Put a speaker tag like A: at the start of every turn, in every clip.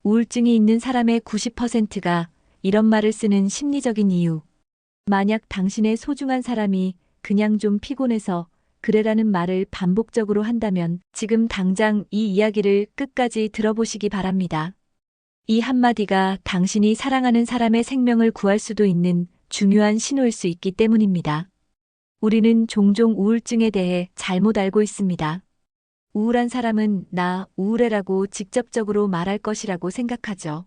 A: 우울증이 있는 사람의 90%가 이런 말을 쓰는 심리적인 이유. 만약 당신의 소중한 사람이 그냥 좀 피곤해서 그래라는 말을 반복적으로 한다면 지금 당장 이 이야기를 끝까지 들어보시기 바랍니다. 이 한마디가 당신이 사랑하는 사람의 생명을 구할 수도 있는 중요한 신호일 수 있기 때문입니다. 우리는 종종 우울증에 대해 잘못 알고 있습니다. 우울한 사람은 나 우울해라고 직접적으로 말할 것이라고 생각하죠.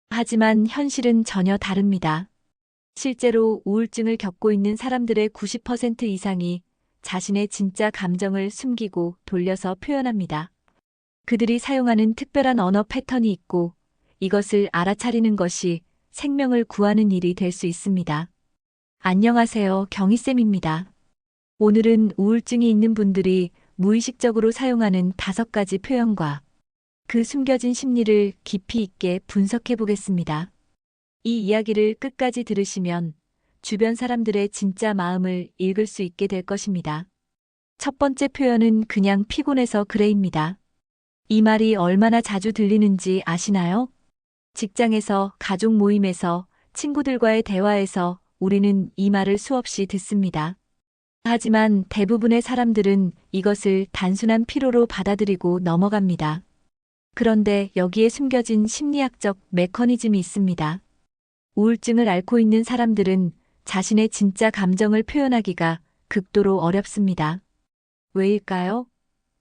A: 하지만 현실은 전혀 다릅니다. 실제로 우울증을 겪고 있는 사람들의 90% 이상이 자신의 진짜 감정을 숨기고 돌려서 표현합니다. 그들이 사용하는 특별한 언어 패턴이 있고 이것을 알아차리는 것이 생명을 구하는 일이 될 수 있습니다. 안녕하세요, 경희쌤입니다. 오늘은 우울증이 있는 분들이 무의식적으로 사용하는 5가지 표현과 그 숨겨진 심리를 깊이 있게 분석해 보겠습니다. 이 이야기를 끝까지 들으시면 주변 사람들의 진짜 마음을 읽을 수 있게 될 것입니다. 첫 번째 표현은 그냥 피곤해서 그래입니다. 이 말이 얼마나 자주 들리는지 아시나요? 직장에서, 가족 모임에서, 친구들과의 대화에서 우리는 이 말을 수없이 듣습니다. 하지만 대부분의 사람들은 이것을 단순한 피로로 받아들이고 넘어갑니다. 그런데 여기에 숨겨진 심리학적 메커니즘이 있습니다. 우울증을 앓고 있는 사람들은 자신의 진짜 감정을 표현하기가 극도로 어렵습니다. 왜일까요?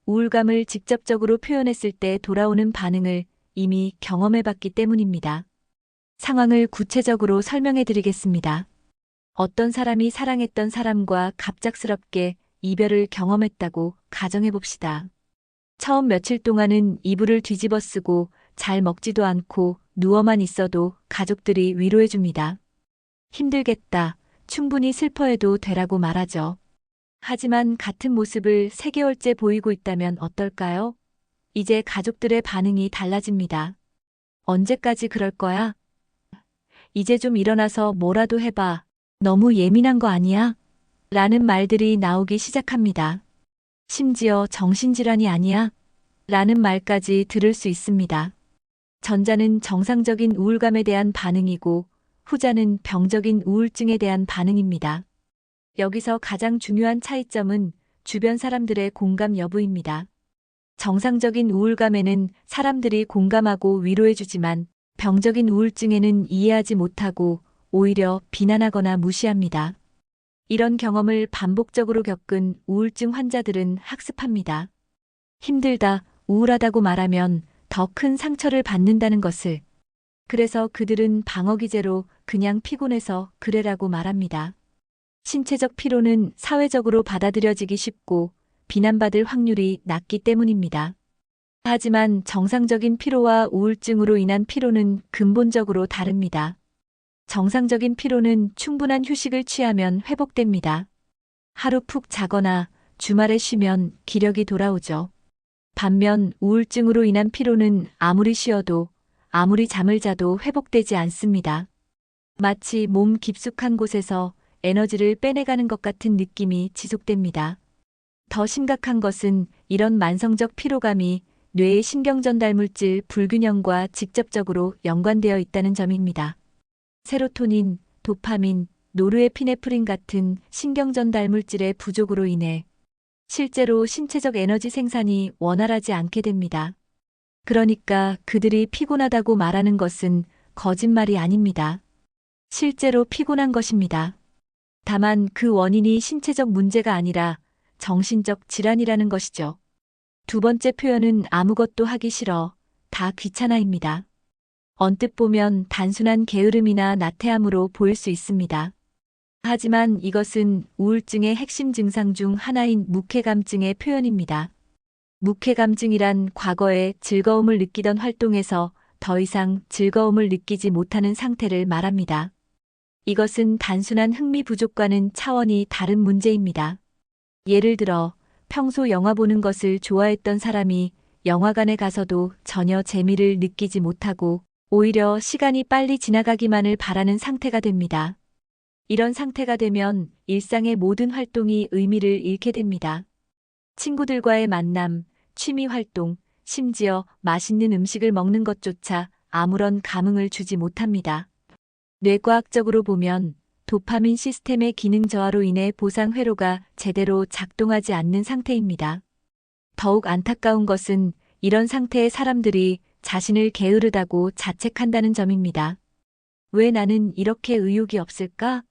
A: 우울감을 직접적으로 표현했을 때 돌아오는 반응을 이미 경험해봤기 때문입니다. 상황을 구체적으로 설명해 드리겠습니다. 어떤 사람이 사랑했던 사람과 갑작스럽게 이별을 경험했다고 가정해 봅시다. 처음 며칠 동안은 이불을 뒤집어 쓰고 잘 먹지도 않고 누워만 있어도 가족들이 위로해 줍니다. 힘들겠다, 충분히 슬퍼해도 되라고 말하죠. 하지만 같은 모습을 3개월째 보이고 있다면 어떨까요? 이제 가족들의 반응이 달라집니다. 언제까지 그럴 거야? 이제 좀 일어나서 뭐라도 해봐. 너무 예민한 거 아니야? 라는 말들이 나오기 시작합니다. 심지어 정신질환이 아니야? 라는 말까지 들을 수 있습니다. 전자는 정상적인 우울감에 대한 반응이고 후자는 병적인 우울증에 대한 반응입니다. 여기서 가장 중요한 차이점은 주변 사람들의 공감 여부입니다. 정상적인 우울감에는 사람들이 공감하고 위로해주지만 병적인 우울증에는 이해하지 못하고 오히려 비난하거나 무시합니다. 이런 경험을 반복적으로 겪은 우울증 환자들은 학습합니다. 힘들다, 우울하다고 말하면 더 큰 상처를 받는다는 것을. 그래서 그들은 방어기제로 그냥 피곤해서 그래라고 말합니다. 신체적 피로는 사회적으로 받아들여지기 쉽고 비난받을 확률이 낮기 때문입니다. 하지만 정상적인 피로와 우울증으로 인한 피로는 근본적으로 다릅니다. 정상적인 피로는 충분한 휴식을 취하면 회복됩니다. 하루 푹 자거나 주말에 쉬면 기력이 돌아오죠. 반면 우울증으로 인한 피로는 아무리 쉬어도 아무리 잠을 자도 회복되지 않습니다. 마치 몸 깊숙한 곳에서 에너지를 빼내가는 것 같은 느낌이 지속됩니다. 더 심각한 것은 이런 만성적 피로감이 뇌의 신경전달물질 불균형과 직접적으로 연관되어 있다는 점입니다. 세로토닌, 도파민, 노르에피네프린 같은 신경전달물질의 부족으로 인해 실제로 신체적 에너지 생산이 원활하지 않게 됩니다. 그러니까 그들이 피곤하다고 말하는 것은 거짓말이 아닙니다. 실제로 피곤한 것입니다. 다만 그 원인이 신체적 문제가 아니라 정신적 질환이라는 것이죠. 두 번째 표현은 아무것도 하기 싫어, 다 귀찮아입니다. 언뜻 보면 단순한 게으름이나 나태함으로 보일 수 있습니다. 하지만 이것은 우울증의 핵심 증상 중 하나인 무쾌감증의 표현입니다. 무쾌감증이란 과거에 즐거움을 느끼던 활동에서 더 이상 즐거움을 느끼지 못하는 상태를 말합니다. 이것은 단순한 흥미 부족과는 차원이 다른 문제입니다. 예를 들어 평소 영화 보는 것을 좋아했던 사람이 영화관에 가서도 전혀 재미를 느끼지 못하고 오히려 시간이 빨리 지나가기만을 바라는 상태가 됩니다. 이런 상태가 되면 일상의 모든 활동이 의미를 잃게 됩니다. 친구들과의 만남, 취미 활동, 심지어 맛있는 음식을 먹는 것조차 아무런 감흥을 주지 못합니다. 뇌과학적으로 보면 도파민 시스템의 기능 저하로 인해 보상 회로가 제대로 작동하지 않는 상태입니다. 더욱 안타까운 것은 이런 상태의 사람들이 자신을 게으르다고 자책한다는 점입니다. 왜 나는 이렇게 의욕이 없을까?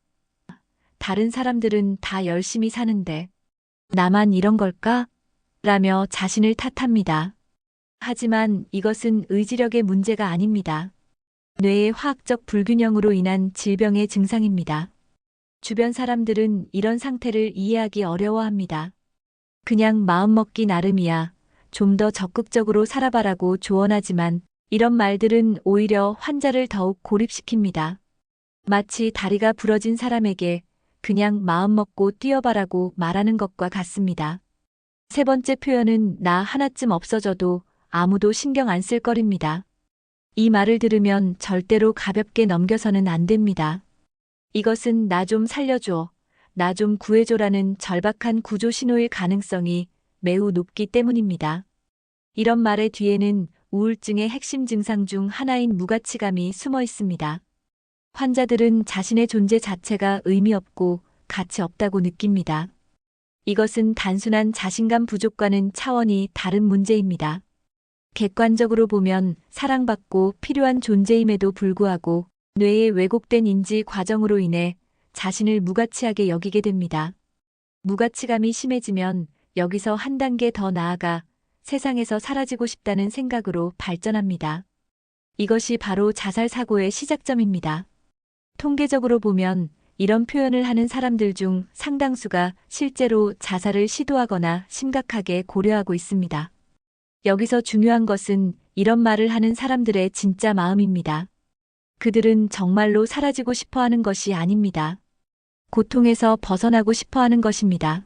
A: 다른 사람들은 다 열심히 사는데 나만 이런 걸까? 라며 자신을 탓합니다. 하지만 이것은 의지력의 문제가 아닙니다. 뇌의 화학적 불균형으로 인한 질병의 증상입니다. 주변 사람들은 이런 상태를 이해하기 어려워합니다. 그냥 마음먹기 나름이야. 좀 더 적극적으로 살아봐라고 조언하지만 이런 말들은 오히려 환자를 더욱 고립시킵니다. 마치 다리가 부러진 사람에게 그냥 마음먹고 뛰어봐라고 말하는 것과 같습니다. 세 번째 표현은 나 하나쯤 없어져도 아무도 신경 안 쓸 거립니다. 이 말을 들으면 절대로 가볍게 넘겨서는 안 됩니다. 이것은 나 좀 살려줘, 나 좀 구해줘라는 절박한 구조 신호일 가능성이 매우 높기 때문입니다. 이런 말의 뒤에는 우울증의 핵심 증상 중 하나인 무가치감이 숨어 있습니다. 환자들은 자신의 존재 자체가 의미 없고 가치 없다고 느낍니다. 이것은 단순한 자신감 부족과는 차원이 다른 문제입니다. 객관적으로 보면 사랑받고 필요한 존재임에도 불구하고 뇌의 왜곡된 인지 과정으로 인해 자신을 무가치하게 여기게 됩니다. 무가치감이 심해지면 여기서 한 단계 더 나아가 세상에서 사라지고 싶다는 생각으로 발전합니다. 이것이 바로 자살 사고의 시작점입니다. 통계적으로 보면 이런 표현을 하는 사람들 중 상당수가 실제로 자살을 시도하거나 심각하게 고려하고 있습니다. 여기서 중요한 것은 이런 말을 하는 사람들의 진짜 마음입니다. 그들은 정말로 사라지고 싶어 하는 것이 아닙니다. 고통에서 벗어나고 싶어 하는 것입니다.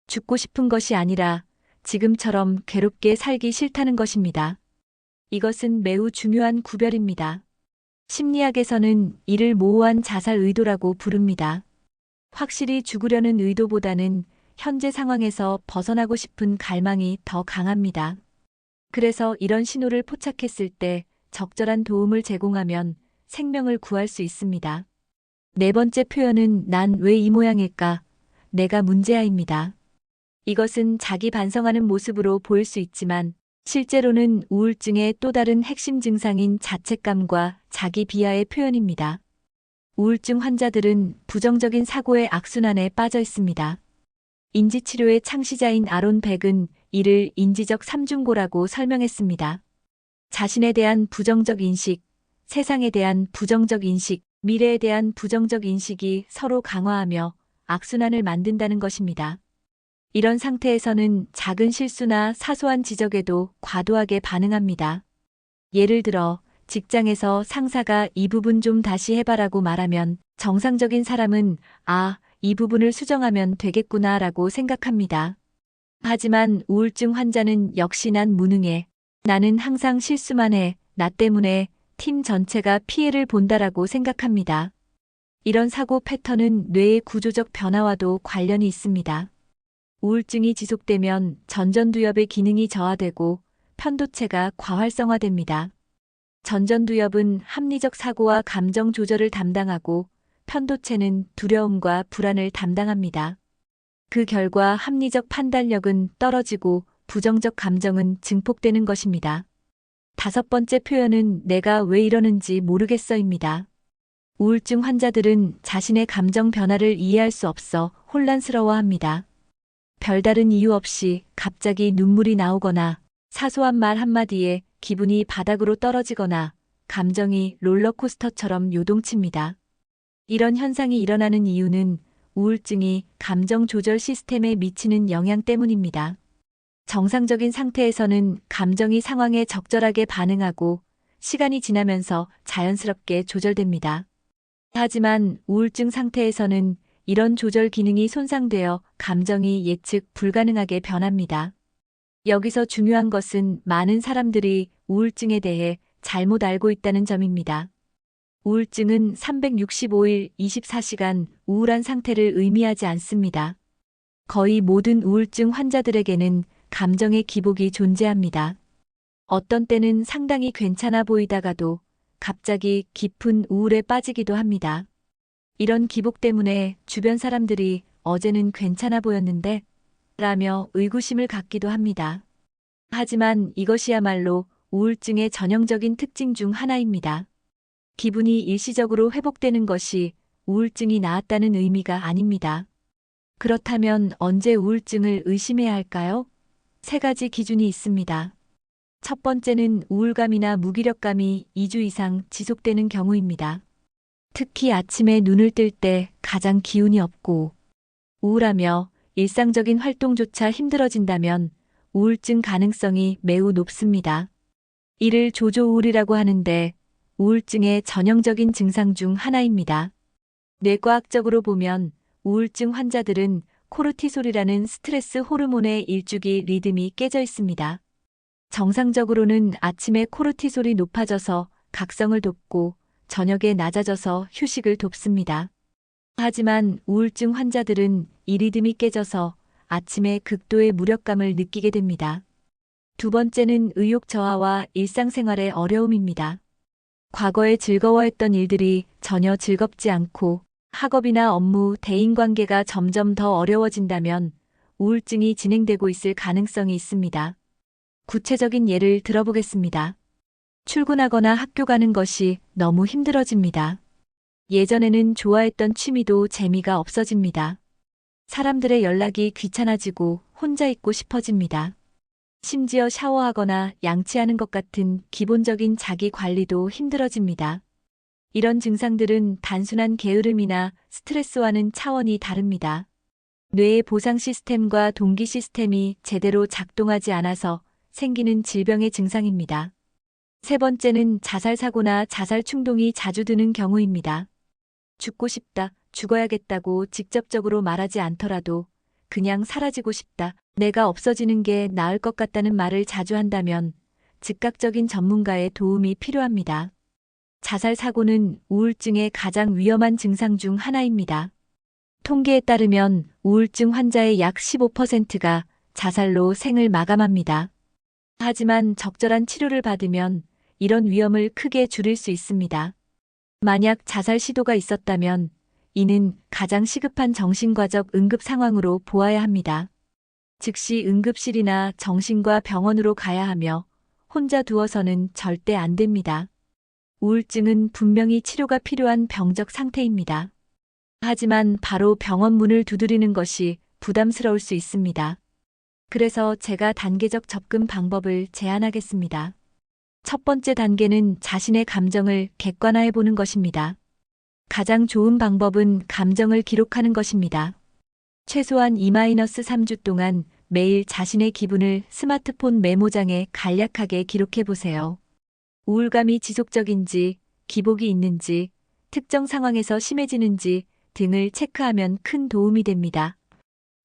A: 죽고 싶은 것이 아니라 지금처럼 괴롭게 살기 싫다는 것입니다. 이것은 매우 중요한 구별입니다. 심리학에서는 이를 모호한 자살 의도라고 부릅니다. 확실히 죽으려는 의도보다는 현재 상황에서 벗어나고 싶은 갈망이 더 강합니다. 그래서 이런 신호를 포착했을 때 적절한 도움을 제공하면 생명을 구할 수 있습니다. 네 번째 표현은 난 왜 이 모양일까? 내가 문제야입니다. 이것은 자기 반성하는 모습으로 보일 수 있지만 실제로는 우울증의 또 다른 핵심 증상인 자책감과 자기 비하의 표현입니다. 우울증 환자들은 부정적인 사고의 악순환에 빠져 있습니다. 인지치료의 창시자인 아론 벡은 이를 인지적 삼중고라고 설명했습니다. 자신에 대한 부정적 인식, 세상에 대한 부정적 인식, 미래에 대한 부정적 인식이 서로 강화하며 악순환을 만든다는 것입니다. 이런 상태에서는 작은 실수나 사소한 지적에도 과도하게 반응합니다. 예를 들어 직장에서 상사가 이 부분 좀 다시 해봐라고 말하면 정상적인 사람은 이 부분을 수정하면 되겠구나 라고 생각합니다. 하지만 우울증 환자는 역시 난 무능해. 나는 항상 실수만 해. 나 때문에 팀 전체가 피해를 본다라고 생각합니다. 이런 사고 패턴은 뇌의 구조적 변화와도 관련이 있습니다. 우울증이 지속되면 전전두엽의 기능이 저하되고 편도체가 과활성화됩니다. 전전두엽은 합리적 사고와 감정 조절을 담당하고 편도체는 두려움과 불안을 담당합니다. 그 결과 합리적 판단력은 떨어지고 부정적 감정은 증폭되는 것입니다. 다섯 번째 표현은 내가 왜 이러는지 모르겠어입니다. 우울증 환자들은 자신의 감정 변화를 이해할 수 없어 혼란스러워합니다. 별다른 이유 없이 갑자기 눈물이 나오거나 사소한 말 한마디에 기분이 바닥으로 떨어지거나 감정이 롤러코스터처럼 요동칩니다. 이런 현상이 일어나는 이유는 우울증이 감정 조절 시스템에 미치는 영향 때문입니다. 정상적인 상태에서는 감정이 상황에 적절하게 반응하고 시간이 지나면서 자연스럽게 조절됩니다. 하지만 우울증 상태에서는 이런 조절 기능이 손상되어 감정이 예측 불가능하게 변합니다. 여기서 중요한 것은 많은 사람들이 우울증에 대해 잘못 알고 있다는 점입니다. 우울증은 365일 24시간 우울한 상태를 의미하지 않습니다. 거의 모든 우울증 환자들에게는 감정의 기복이 존재합니다. 어떤 때는 상당히 괜찮아 보이다가도 갑자기 깊은 우울에 빠지기도 합니다. 이런 기복 때문에 주변 사람들이 어제는 괜찮아 보였는데 라며 의구심을 갖기도 합니다. 하지만 이것이야말로 우울증의 전형적인 특징 중 하나입니다. 기분이 일시적으로 회복되는 것이 우울증이 나았다는 의미가 아닙니다. 그렇다면 언제 우울증을 의심해야 할까요? 세 가지 기준이 있습니다. 첫 번째는 우울감이나 무기력감이 2주 이상 지속되는 경우입니다. 특히 아침에 눈을 뜰 때 가장 기운이 없고 우울하며 일상적인 활동조차 힘들어진다면 우울증 가능성이 매우 높습니다. 이를 조조우울이라고 하는데 우울증의 전형적인 증상 중 하나입니다. 뇌과학적으로 보면 우울증 환자들은 코르티솔이라는 스트레스 호르몬의 일주기 리듬이 깨져 있습니다. 정상적으로는 아침에 코르티솔이 높아져서 각성을 돕고 저녁에 낮아져서 휴식을 돕습니다. 하지만 우울증 환자들은 이 리듬이 깨져서 아침에 극도의 무력감을 느끼게 됩니다. 두 번째는 의욕 저하와 일상생활의 어려움입니다. 과거에 즐거워했던 일들이 전혀 즐겁지 않고 학업이나 업무, 대인관계가 점점 더 어려워진다면 우울증이 진행되고 있을 가능성이 있습니다. 구체적인 예를 들어보겠습니다. 출근하거나 학교 가는 것이 너무 힘들어집니다. 예전에는 좋아했던 취미도 재미가 없어집니다. 사람들의 연락이 귀찮아지고 혼자 있고 싶어집니다. 심지어 샤워하거나 양치하는 것 같은 기본적인 자기 관리도 힘들어집니다. 이런 증상들은 단순한 게으름이나 스트레스와는 차원이 다릅니다. 뇌의 보상 시스템과 동기 시스템이 제대로 작동하지 않아서 생기는 질병의 증상입니다. 세 번째는 자살 사고나 자살 충동이 자주 드는 경우입니다. 죽고 싶다, 죽어야겠다고 직접적으로 말하지 않더라도 그냥 사라지고 싶다, 내가 없어지는 게 나을 것 같다는 말을 자주 한다면 즉각적인 전문가의 도움이 필요합니다. 자살 사고는 우울증의 가장 위험한 증상 중 하나입니다. 통계에 따르면 우울증 환자의 약 15%가 자살로 생을 마감합니다. 하지만 적절한 치료를 받으면 이런 위험을 크게 줄일 수 있습니다. 만약 자살 시도가 있었다면 이는 가장 시급한 정신과적 응급 상황으로 보아야 합니다. 즉시 응급실이나 정신과 병원으로 가야 하며 혼자 두어서는 절대 안 됩니다. 우울증은 분명히 치료가 필요한 병적 상태입니다. 하지만 바로 병원 문을 두드리는 것이 부담스러울 수 있습니다. 그래서 제가 단계적 접근 방법을 제안하겠습니다. 첫 번째 단계는 자신의 감정을 객관화해 보는 것입니다. 가장 좋은 방법은 감정을 기록하는 것입니다. 최소한 2-3주 동안 매일 자신의 기분을 스마트폰 메모장에 간략하게 기록해 보세요. 우울감이 지속적인지, 기복이 있는지, 특정 상황에서 심해지는지 등을 체크하면 큰 도움이 됩니다.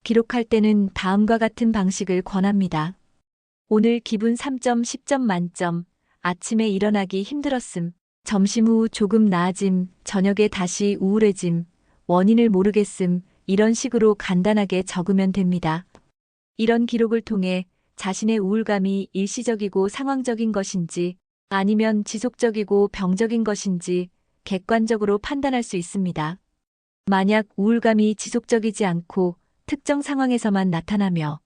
A: 기록할 때는 다음과 같은 방식을 권합니다. 오늘 기분 3점 10점 만점, 아침에 일어나기 힘들었음, 점심 후 조금 나아짐, 저녁에 다시 우울해짐, 원인을 모르겠음, 이런 식으로 간단하게 적으면 됩니다. 이런 기록을 통해 자신의 우울감이 일시적이고 상황적인 것인지 아니면 지속적이고 병적인 것인지 객관적으로 판단할 수 있습니다. 만약 우울감이 지속적이지 않고 특정 상황에서만 나타나며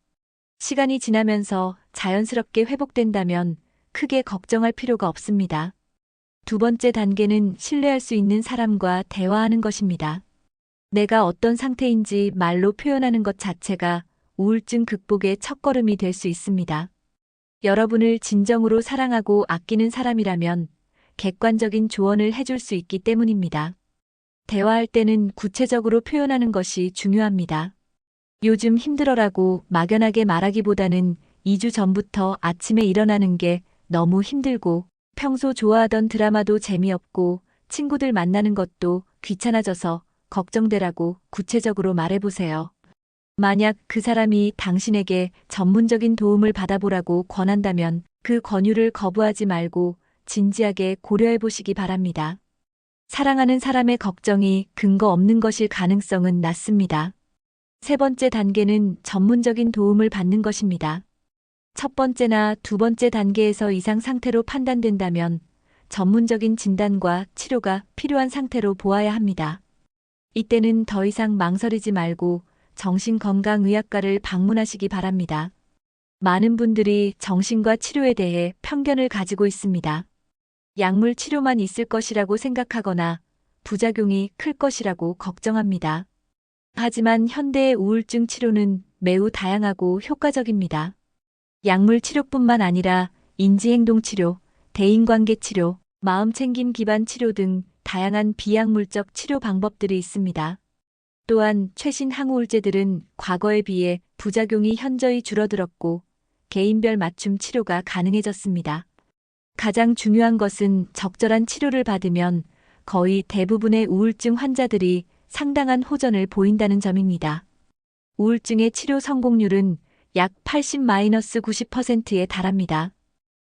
A: 시간이 지나면서 자연스럽게 회복된다면 크게 걱정할 필요가 없습니다. 두 번째 단계는 신뢰할 수 있는 사람과 대화하는 것입니다. 내가 어떤 상태인지 말로 표현하는 것 자체가 우울증 극복의 첫걸음이 될 수 있습니다. 여러분을 진정으로 사랑하고 아끼는 사람이라면 객관적인 조언을 해줄 수 있기 때문입니다. 대화할 때는 구체적으로 표현하는 것이 중요합니다. 요즘 힘들어라고 막연하게 말하기보다는 2주 전부터 아침에 일어나는 게 너무 힘들고 평소 좋아하던 드라마도 재미없고 친구들 만나는 것도 귀찮아져서 걱정되라고 구체적으로 말해보세요. 만약 그 사람이 당신에게 전문적인 도움을 받아보라고 권한다면 그 권유를 거부하지 말고 진지하게 고려해 보시기 바랍니다. 사랑하는 사람의 걱정이 근거 없는 것일 가능성은 낮습니다. 세 번째 단계는 전문적인 도움을 받는 것입니다. 첫 번째나 두 번째 단계에서 이상 상태로 판단된다면 전문적인 진단과 치료가 필요한 상태로 보아야 합니다. 이때는 더 이상 망설이지 말고 정신건강의학과를 방문하시기 바랍니다. 많은 분들이 정신과 치료에 대해 편견을 가지고 있습니다. 약물 치료만 있을 것이라고 생각하거나 부작용이 클 것이라고 걱정합니다. 하지만 현대의 우울증 치료는 매우 다양하고 효과적입니다. 약물 치료뿐만 아니라 인지행동 치료, 대인관계 치료, 마음챙김 기반 치료 등 다양한 비약물적 치료 방법들이 있습니다. 또한 최신 항우울제들은 과거에 비해 부작용이 현저히 줄어들었고 개인별 맞춤 치료가 가능해졌습니다. 가장 중요한 것은 적절한 치료를 받으면 거의 대부분의 우울증 환자들이 상당한 호전을 보인다는 점입니다. 우울증의 치료 성공률은 약 80-90%에 달합니다.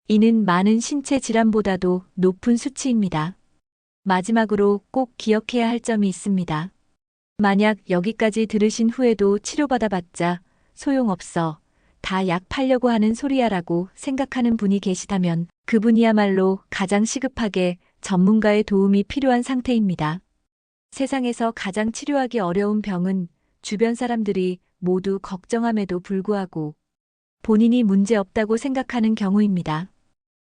A: 이는 많은 신체 질환보다도 높은 수치입니다. 마지막으로 꼭 기억해야 할 점이 있습니다. 만약 여기까지 들으신 후에도 치료받아봤자 소용없어, 다 약 팔려고 하는 소리야라고 생각하는 분이 계시다면 그분이야말로 가장 시급하게 전문가의 도움이 필요한 상태입니다. 세상에서 가장 치료하기 어려운 병은 주변 사람들이 모두 걱정함에도 불구하고 본인이 문제없다고 생각하는 경우입니다.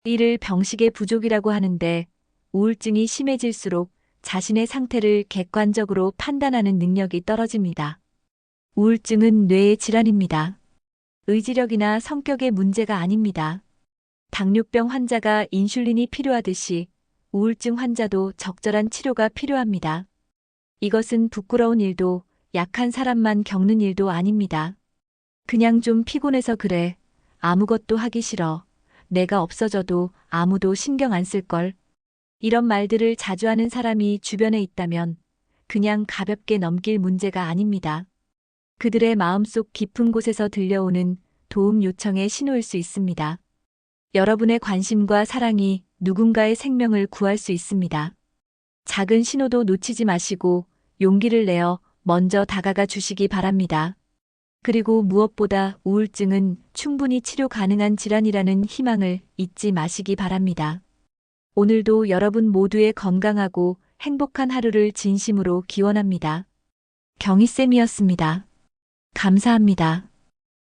A: 이를 병식의 부족이라고 하는데 우울증이 심해질수록 자신의 상태를 객관적으로 판단하는 능력이 떨어집니다. 우울증은 뇌의 질환입니다. 의지력이나 성격의 문제가 아닙니다. 당뇨병 환자가 인슐린이 필요하듯이 우울증 환자도 적절한 치료가 필요합니다. 이것은 부끄러운 일도 약한 사람만 겪는 일도 아닙니다. 그냥 좀 피곤해서 그래. 아무것도 하기 싫어. 내가 없어져도 아무도 신경 안 쓸걸. 이런 말들을 자주 하는 사람이 주변에 있다면 그냥 가볍게 넘길 문제가 아닙니다. 그들의 마음속 깊은 곳에서 들려오는 도움 요청의 신호일 수 있습니다. 여러분의 관심과 사랑이 누군가의 생명을 구할 수 있습니다. 작은 신호도 놓치지 마시고 용기를 내어 먼저 다가가 주시기 바랍니다. 그리고 무엇보다 우울증은 충분히 치료 가능한 질환이라는 희망을 잊지 마시기 바랍니다. 오늘도 여러분 모두의 건강하고 행복한 하루를 진심으로 기원합니다. 경희쌤이었습니다. 감사합니다.